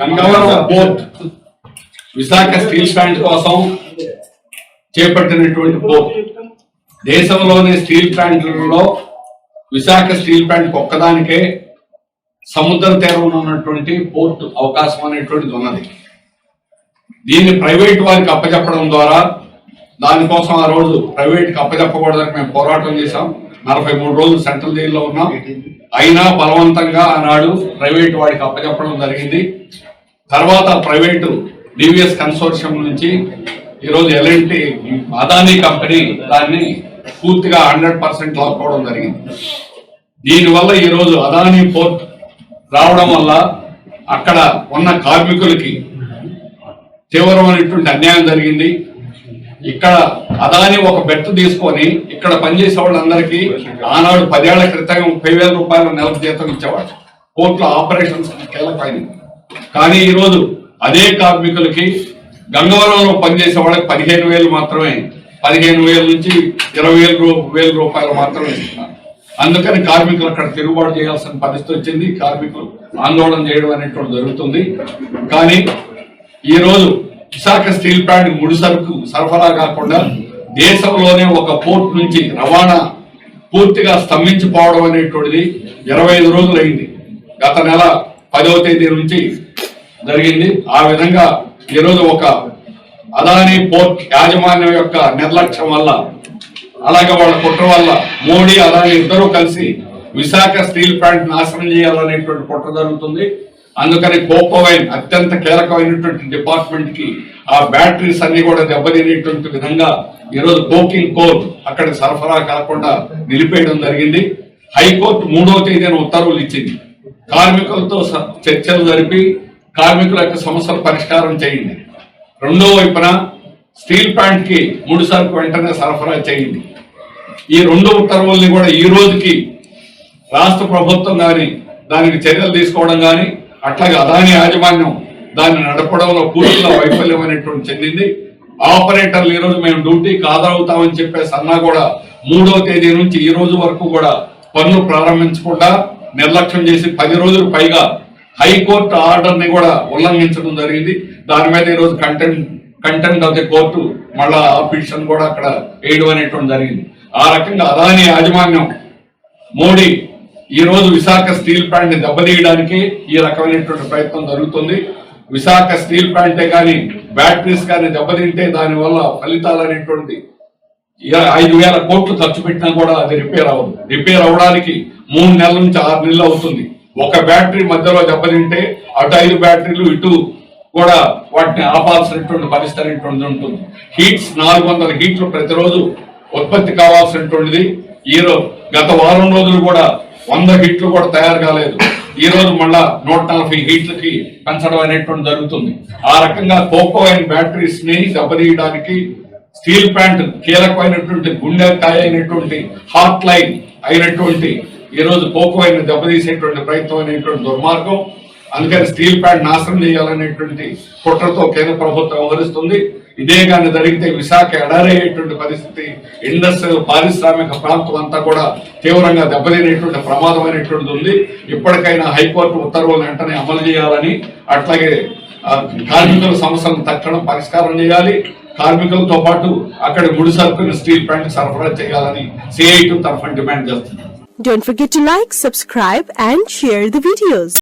Gangavaram port Visakha steel plant కోసం చేపట్టినటువంటి port. దేశంలోని స్టీల్ ప్లాంట్లలో విశాఖ స్టీల్ ప్లాంట్ ఒక్కదానికే సముద్ర తీరంలో ఉన్నటువంటి పోర్ట్ అవకాశం అనేటువంటిది ఉన్నది. దీన్ని ప్రైవేట్ వారికి అప్పచెప్పడం ద్వారా, దానికోసం ఆ రోజు ప్రైవేట్కి అప్పచెప్పకూడదని మేము పోరాటం చేశాం. 43 రోజులు సెంట్రల్ జైల్లో ఉన్నాం. అయినా బలవంతంగా ఆనాడు ప్రైవేట్ వాడికి అప్పచెప్పడం జరిగింది. తర్వాత ప్రైవేటు డివిఎస్ కన్సోర్షియం నుంచి ఈరోజు ఎల్ఎన్టీ అదానీ కంపెనీ దాన్ని పూర్తిగా 100% లాక్కోవడం జరిగింది. దీనివల్ల ఈరోజు అదానీ పోర్ట్ రావడం వల్ల అక్కడ ఉన్న కార్మికులకి తీవ్రమైనటువంటి అన్యాయం జరిగింది. ఇక్కడ అదాని ఒక బెట్ తీసుకొని ఇక్కడ పనిచేసే వాళ్ళందరికీ ఆనాడు 10 ఏళ్ల క్రితం 30,000 రూపాయల నెలకు జీతం ఇచ్చేవాడు. పోర్టులో ఆపరేషన్స్ కీలకమైంది. కానీ ఈరోజు అదే కార్మికులకి గంగవరంలో పనిచేసే వాళ్ళకి 15,000 మాత్రమే, 15,000 నుంచి 20,000 రూపాయలు మాత్రమే ఇస్తున్నారు. అందుకని కార్మికులు అక్కడ తిరుగుబాటు చేయాల్సిన పరిస్థితి వచ్చింది. కార్మికులు ఆందోళన చేయడం అనేటువంటి జరుగుతుంది. కానీ ఈరోజు విశాఖ స్టీల్ ప్లాంట్ ముడి సరుకు సరఫరా కాకుండా దేశంలోనే ఒక పోర్ట్ నుంచి రవాణా పూర్తిగా స్తంభించిపోవడం అనేటువంటిది 25 రోజులు అయింది. గత నెల 10వ తేదీ నుంచి జరిగింది. ఆ విధంగా ఈరోజు ఒక అదానీ పోర్ట్ యాజమాన్యం యొక్క నిర్లక్ష్యం వల్ల, అలాగే వాళ్ళ కుట్ర వల్ల మోడీ అదానీ ఇద్దరూ కలిసి విశాఖ స్టీల్ ప్లాంట్ నాశనం చేయాలనేటువంటి కుట్ర జరుగుతుంది. అందుకని కోకోవైన్ అత్యంత కీలకమైనటువంటి డిపార్ట్మెంట్ కి ఆ బ్యాటరీస్ అన్ని కూడా దెబ్బతినేటువంటి విధంగా ఈరోజు కోకింగ్ కోల్ అక్కడ సరఫరా కాకుండా నిలిపేయడం జరిగింది. హైకోర్టు 3వ తేదీన ఉత్తర్వులు ఇచ్చింది. కార్మికులతో చర్చలు జరిపి కార్మికుల యొక్క సమస్యల పరిష్కారం చేయండి. రెండో వైపున స్టీల్ ప్లాంట్ కి ముడి సరుకు వెంటనే సరఫరా చేయండి. ఈ 2 ఉత్తర్వుల్ని కూడా ఈ రోజుకి రాష్ట్ర ప్రభుత్వం కానీ దానికి చర్యలు తీసుకోవడం కానీ, అట్లాగే అదానీ యాజమాన్యం దాన్ని నడపడంలో పూర్తిగా వైఫల్యం అనేటువంటి చెందింది. ఆపరేటర్లు ఈరోజు మేము డ్యూటీకి హాజరవుతామని చెప్పేసి అన్నా కూడా 3వ తేదీ నుంచి ఈ రోజు వరకు కూడా పనులు ప్రారంభించకుండా నిర్లక్ష్యం చేసి 10 రోజులు పైగా హైకోర్టు ఆర్డర్ ని కూడా ఉల్లంఘించడం జరిగింది. దాని మీద ఈరోజు కంటెంప్ట్ ఆఫ్ ది కోర్టు మళ్ళా ఆ పిటిషన్ కూడా అక్కడ వేయడం అనేటువంటి జరిగింది. ఆ రకంగా అదానీ యాజమాన్యం మోడీ ఈ రోజు విశాఖ స్టీల్ ప్లాంట్ ని దెబ్బతీయడానికి ఈ రకమైనటువంటి ప్రయత్నం జరుగుతుంది. విశాఖ స్టీల్ ప్లాంటే కానీ బ్యాటరీస్ కానీ దెబ్బతింటే దానివల్ల ఫలితాలు అనేటువంటి 5,000 కోట్లు ఖర్చు పెట్టినా కూడా అది రిపేర్ అవ్వదు. రిపేర్ అవ్వడానికి 3 నెలల నుంచి 6 నెలలు అవుతుంది. ఒక బ్యాటరీ మధ్యలో దెబ్బతింటే అటు 5 బ్యాటరీలు ఇటు కూడా వాటిని ఆపాల్సినటువంటి పరిస్థితి అనేటువంటిది ఉంటుంది. హీట్స్ 400 హీట్లు ప్రతిరోజు ఉత్పత్తి కావాల్సినటువంటిది ఈరోజు గత వారం రోజులు కూడా 100 హీట్లు కూడా తయారు కాలేదు. ఈ రోజు మళ్ళా 140 హీట్లకి పెంచడం అనేటువంటి జరుగుతుంది. ఆ రకంగా కోకోవైన్ బ్యాటరీస్ ని దెబ్బతీయడానికి స్టీల్ ప్లాంట్ కీలకమైనటువంటి గుండెకాయ అయినటువంటి హాట్ లైన్ అయినటువంటి ఈ రోజు కోకోవైన్ దెబ్బతీసేటువంటి ప్రయత్నం అనేటువంటి దుర్మార్గం. అందుకని స్టీల్ ప్లాంట్ నాశనం చేయాలనేటువంటి కుట్రతో కేంద్ర ప్రభుత్వం వ్యవహరిస్తుంది. ఇదే కానీ జరిగితే విశాఖ ఎడారయ్యేటువంటి పరిస్థితి, ఇండస్ట్రియల్ పారిశ్రామిక ప్రాంతం అంతా కూడా తీవ్రంగా దెబ్బతినేటువంటి ప్రమాదమైనటువంటిది ఉంది. ఇప్పటికైనా హైకోర్టు ఉత్తర్వులు వెంటనే అమలు చేయాలని, అట్లాగే కార్మికుల సమస్యలను తక్షణం పరిష్కారం చేయాలి. కార్మికులతో పాటు అక్కడ ముడి సరుకుని స్టీల్ ప్లాంట్ సరఫరా చేయాలని CIT తరఫున డిమాండ్ చేస్తున్నారు. Don't forget to like, subscribe and share the videos.